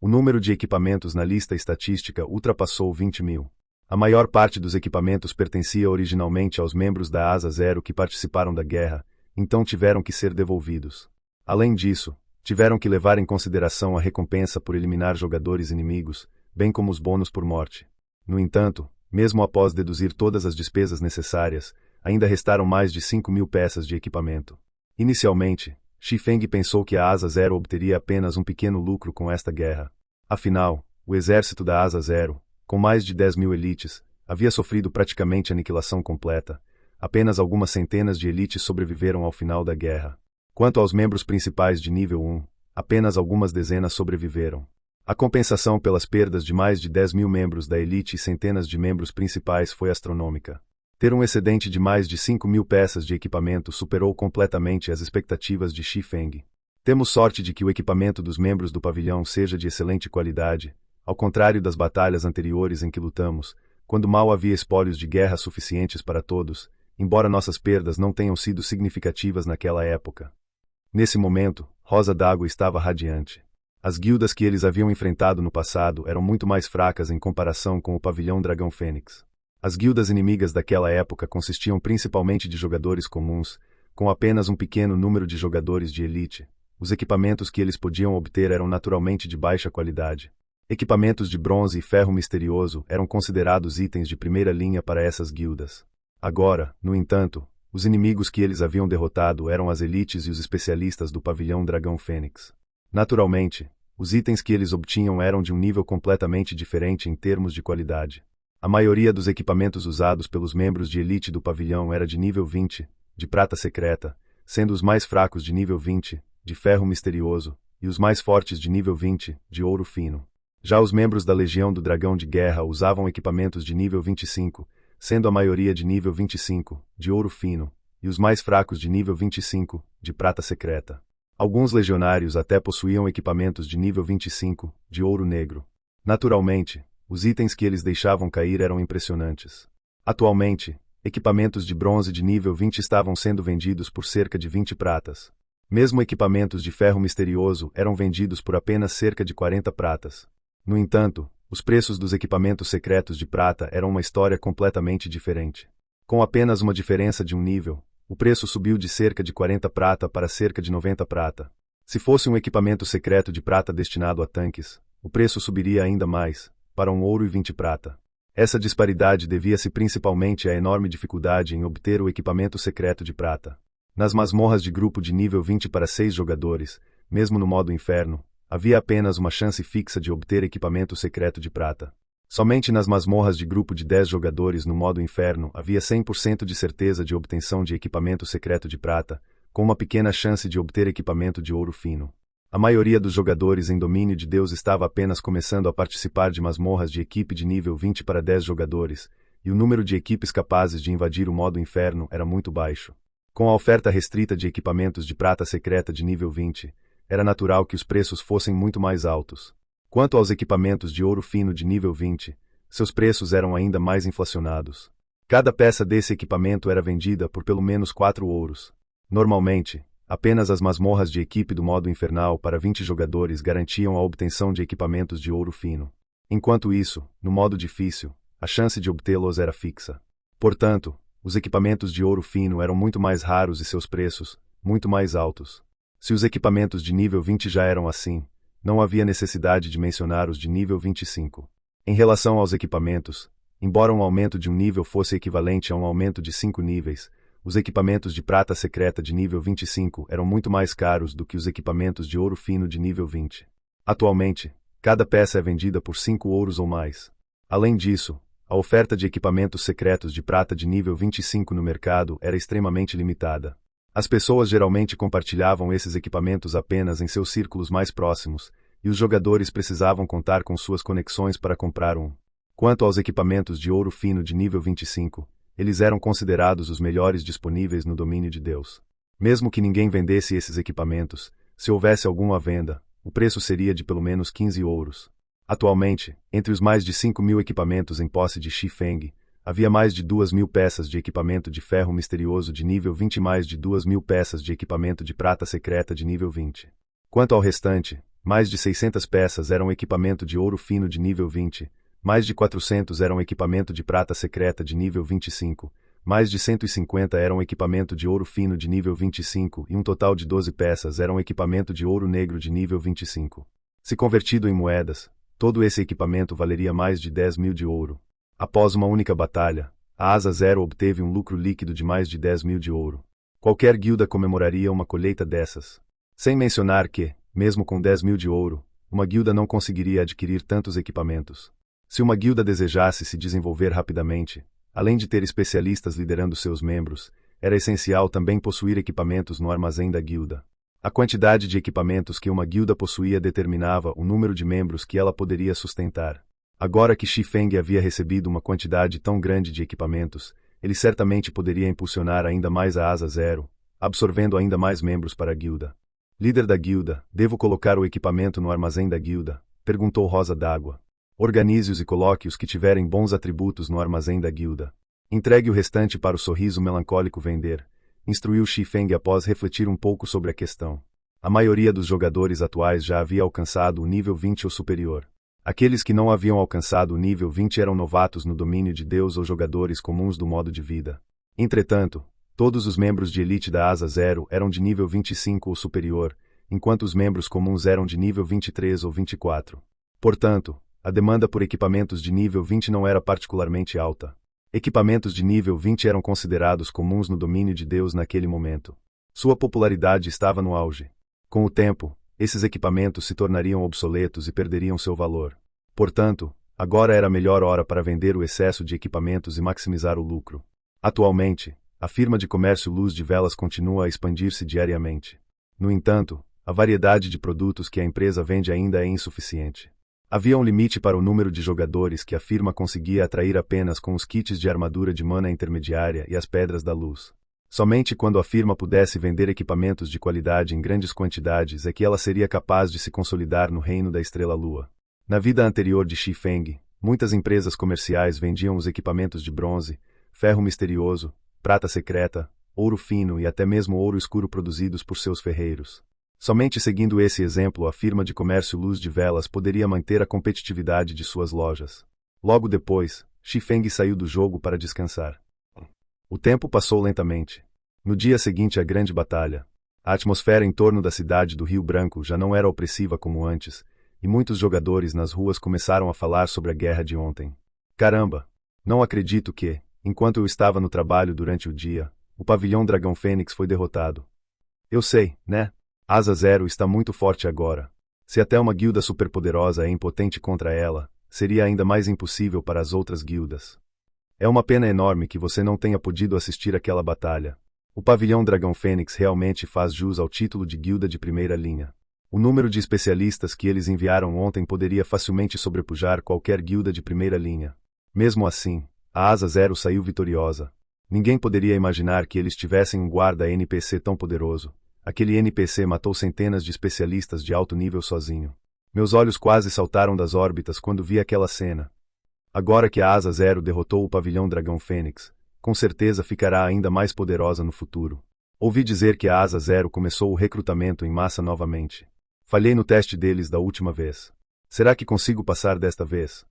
O número de equipamentos na lista estatística ultrapassou 20.000. A maior parte dos equipamentos pertencia originalmente aos membros da Asa Zero que participaram da guerra, então tiveram que ser devolvidos. Além disso, tiveram que levar em consideração a recompensa por eliminar jogadores inimigos, bem como os bônus por morte. No entanto, mesmo após deduzir todas as despesas necessárias, ainda restaram mais de 5.000 peças de equipamento. Inicialmente, Shifeng pensou que a Asa Zero obteria apenas um pequeno lucro com esta guerra. Afinal, o exército da Asa Zero, com mais de 10.000 elites, havia sofrido praticamente aniquilação completa. Apenas algumas centenas de elites sobreviveram ao final da guerra. Quanto aos membros principais de nível 1, apenas algumas dezenas sobreviveram. A compensação pelas perdas de mais de 10.000 membros da elite e centenas de membros principais foi astronômica. Ter um excedente de mais de 5.000 peças de equipamento superou completamente as expectativas de Shifeng. Temos sorte de que o equipamento dos membros do pavilhão seja de excelente qualidade, ao contrário das batalhas anteriores em que lutamos, quando mal havia espólios de guerra suficientes para todos, embora nossas perdas não tenham sido significativas naquela época. Nesse momento, Rosa d'Água estava radiante. As guildas que eles haviam enfrentado no passado eram muito mais fracas em comparação com o pavilhão Dragão Fênix. As guildas inimigas daquela época consistiam principalmente de jogadores comuns, com apenas um pequeno número de jogadores de elite. Os equipamentos que eles podiam obter eram naturalmente de baixa qualidade. Equipamentos de bronze e ferro misterioso eram considerados itens de primeira linha para essas guildas. Agora, no entanto, os inimigos que eles haviam derrotado eram as elites e os especialistas do pavilhão Dragão Fênix. Naturalmente, os itens que eles obtinham eram de um nível completamente diferente em termos de qualidade. A maioria dos equipamentos usados pelos membros de elite do pavilhão era de nível 20, de prata secreta, sendo os mais fracos de nível 20, de ferro misterioso, e os mais fortes de nível 20, de ouro fino. Já os membros da Legião do Dragão de Guerra usavam equipamentos de nível 25, sendo a maioria de nível 25, de ouro fino, e os mais fracos de nível 25, de prata secreta. Alguns legionários até possuíam equipamentos de nível 25, de ouro negro. Naturalmente, os itens que eles deixavam cair eram impressionantes. Atualmente, equipamentos de bronze de nível 20 estavam sendo vendidos por cerca de 20 pratas. Mesmo equipamentos de ferro misterioso eram vendidos por apenas cerca de 40 pratas. No entanto, os preços dos equipamentos secretos de prata eram uma história completamente diferente. Com apenas uma diferença de um nível, o preço subiu de cerca de 40 prata para cerca de 90 prata. Se fosse um equipamento secreto de prata destinado a tanques, o preço subiria ainda mais, para um ouro e 20 prata. Essa disparidade devia-se principalmente à enorme dificuldade em obter o equipamento secreto de prata. Nas masmorras de grupo de nível 20 para 6 jogadores, mesmo no modo inferno, havia apenas uma chance fixa de obter equipamento secreto de prata. Somente nas masmorras de grupo de 10 jogadores no modo inferno havia 100% de certeza de obtenção de equipamento secreto de prata, com uma pequena chance de obter equipamento de ouro fino. A maioria dos jogadores em domínio de Deus estava apenas começando a participar de masmorras de equipe de nível 20 para 10 jogadores, e o número de equipes capazes de invadir o modo inferno era muito baixo. Com a oferta restrita de equipamentos de prata secreta de nível 20, era natural que os preços fossem muito mais altos. Quanto aos equipamentos de ouro fino de nível 20, seus preços eram ainda mais inflacionados. Cada peça desse equipamento era vendida por pelo menos 4 ouros. Normalmente, apenas as masmorras de equipe do modo infernal para 20 jogadores garantiam a obtenção de equipamentos de ouro fino. Enquanto isso, no modo difícil, a chance de obtê-los era fixa. Portanto, os equipamentos de ouro fino eram muito mais raros e seus preços, muito mais altos. Se os equipamentos de nível 20 já eram assim, não havia necessidade de mencionar os de nível 25. Em relação aos equipamentos, embora um aumento de um nível fosse equivalente a um aumento de 5 níveis, os equipamentos de prata secreta de nível 25 eram muito mais caros do que os equipamentos de ouro fino de nível 20. Atualmente, cada peça é vendida por 5 ouros ou mais. Além disso, a oferta de equipamentos secretos de prata de nível 25 no mercado era extremamente limitada. As pessoas geralmente compartilhavam esses equipamentos apenas em seus círculos mais próximos, e os jogadores precisavam contar com suas conexões para comprar um. Quanto aos equipamentos de ouro fino de nível 25, eles eram considerados os melhores disponíveis no domínio de Deus. Mesmo que ninguém vendesse esses equipamentos, se houvesse algum à venda, o preço seria de pelo menos 15 ouros. Atualmente, entre os mais de 5.000 equipamentos em posse de Shifeng, havia mais de 2.000 peças de equipamento de ferro misterioso de nível 20 e mais de 2.000 peças de equipamento de prata secreta de nível 20. Quanto ao restante, mais de 600 peças eram equipamento de ouro fino de nível 20, mais de 400 eram equipamento de prata secreta de nível 25, mais de 150 eram equipamento de ouro fino de nível 25 e um total de 12 peças eram equipamento de ouro negro de nível 25. Se convertido em moedas, todo esse equipamento valeria mais de 10 mil de ouro. Após uma única batalha, a Asa Zero obteve um lucro líquido de mais de 10 mil de ouro. Qualquer guilda comemoraria uma colheita dessas. Sem mencionar que, mesmo com 10 mil de ouro, uma guilda não conseguiria adquirir tantos equipamentos. Se uma guilda desejasse se desenvolver rapidamente, além de ter especialistas liderando seus membros, era essencial também possuir equipamentos no armazém da guilda. A quantidade de equipamentos que uma guilda possuía determinava o número de membros que ela poderia sustentar. Agora que Shi Feng havia recebido uma quantidade tão grande de equipamentos, ele certamente poderia impulsionar ainda mais a Asa Zero, absorvendo ainda mais membros para a guilda. Líder da guilda, devo colocar o equipamento no armazém da guilda? Perguntou Rosa d'Água. Organize-os e coloque os que tiverem bons atributos no armazém da guilda. Entregue o restante para o sorriso melancólico vender, instruiu Shi Feng após refletir um pouco sobre a questão. A maioria dos jogadores atuais já havia alcançado o nível 20 ou superior. Aqueles que não haviam alcançado o nível 20 eram novatos no domínio de Deus ou jogadores comuns do modo de vida. Entretanto, todos os membros de elite da Asa Zero eram de nível 25 ou superior, enquanto os membros comuns eram de nível 23 ou 24. Portanto, a demanda por equipamentos de nível 20 não era particularmente alta. Equipamentos de nível 20 eram considerados comuns no domínio de Deus naquele momento. Sua popularidade estava no auge. Com o tempo, esses equipamentos se tornariam obsoletos e perderiam seu valor. Portanto, agora era a melhor hora para vender o excesso de equipamentos e maximizar o lucro. Atualmente, a firma de comércio Luz de Velas continua a expandir-se diariamente. No entanto, a variedade de produtos que a empresa vende ainda é insuficiente. Havia um limite para o número de jogadores que a firma conseguia atrair apenas com os kits de armadura de mana intermediária e as pedras da luz. Somente quando a firma pudesse vender equipamentos de qualidade em grandes quantidades é que ela seria capaz de se consolidar no reino da Estrela-Lua. Na vida anterior de Shi Feng, muitas empresas comerciais vendiam os equipamentos de bronze, ferro misterioso, prata secreta, ouro fino e até mesmo ouro escuro produzidos por seus ferreiros. Somente seguindo esse exemplo a firma de comércio Luz de Velas poderia manter a competitividade de suas lojas. Logo depois, Shi Feng saiu do jogo para descansar. O tempo passou lentamente. No dia seguinte à grande batalha, a atmosfera em torno da cidade do Rio Branco já não era opressiva como antes, e muitos jogadores nas ruas começaram a falar sobre a guerra de ontem. Caramba! Não acredito que, enquanto eu estava no trabalho durante o dia, o pavilhão Dragão Fênix foi derrotado. Eu sei, né? Asa Zero está muito forte agora. Se até uma guilda superpoderosa é impotente contra ela, seria ainda mais impossível para as outras guildas. É uma pena enorme que você não tenha podido assistir àquela batalha. O pavilhão Dragão Fênix realmente faz jus ao título de guilda de primeira linha. O número de especialistas que eles enviaram ontem poderia facilmente sobrepujar qualquer guilda de primeira linha. Mesmo assim, a Asa Zero saiu vitoriosa. Ninguém poderia imaginar que eles tivessem um guarda NPC tão poderoso. Aquele NPC matou centenas de especialistas de alto nível sozinho. Meus olhos quase saltaram das órbitas quando vi aquela cena. Agora que a Asa Zero derrotou o pavilhão Dragão Fênix, com certeza ficará ainda mais poderosa no futuro. Ouvi dizer que a Asa Zero começou o recrutamento em massa novamente. Falhei no teste deles da última vez. Será que consigo passar desta vez?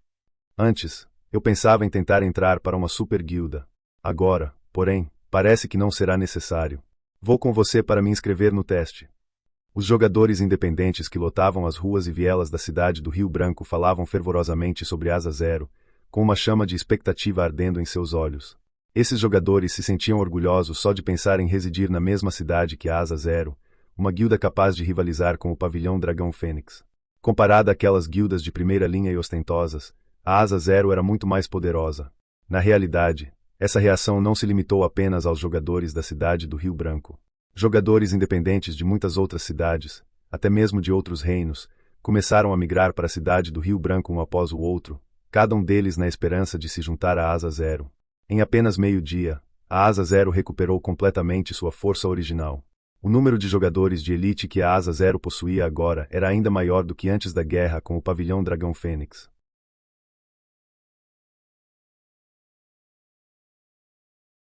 Antes, eu pensava em tentar entrar para uma super guilda. Agora, porém, parece que não será necessário. Vou com você para me inscrever no teste. Os jogadores independentes que lotavam as ruas e vielas da cidade do Rio Branco falavam fervorosamente sobre Asa Zero, com uma chama de expectativa ardendo em seus olhos. Esses jogadores se sentiam orgulhosos só de pensar em residir na mesma cidade que a Asa Zero, uma guilda capaz de rivalizar com o pavilhão Dragão Fênix. Comparada àquelas guildas de primeira linha e ostentosas, a Asa Zero era muito mais poderosa. Na realidade, essa reação não se limitou apenas aos jogadores da cidade do Rio Branco. Jogadores independentes de muitas outras cidades, até mesmo de outros reinos, começaram a migrar para a cidade do Rio Branco um após o outro, cada um deles na esperança de se juntar à Asa Zero. Em apenas meio-dia, a Asa Zero recuperou completamente sua força original. O número de jogadores de elite que a Asa Zero possuía agora era ainda maior do que antes da guerra com o pavilhão Dragão Fênix.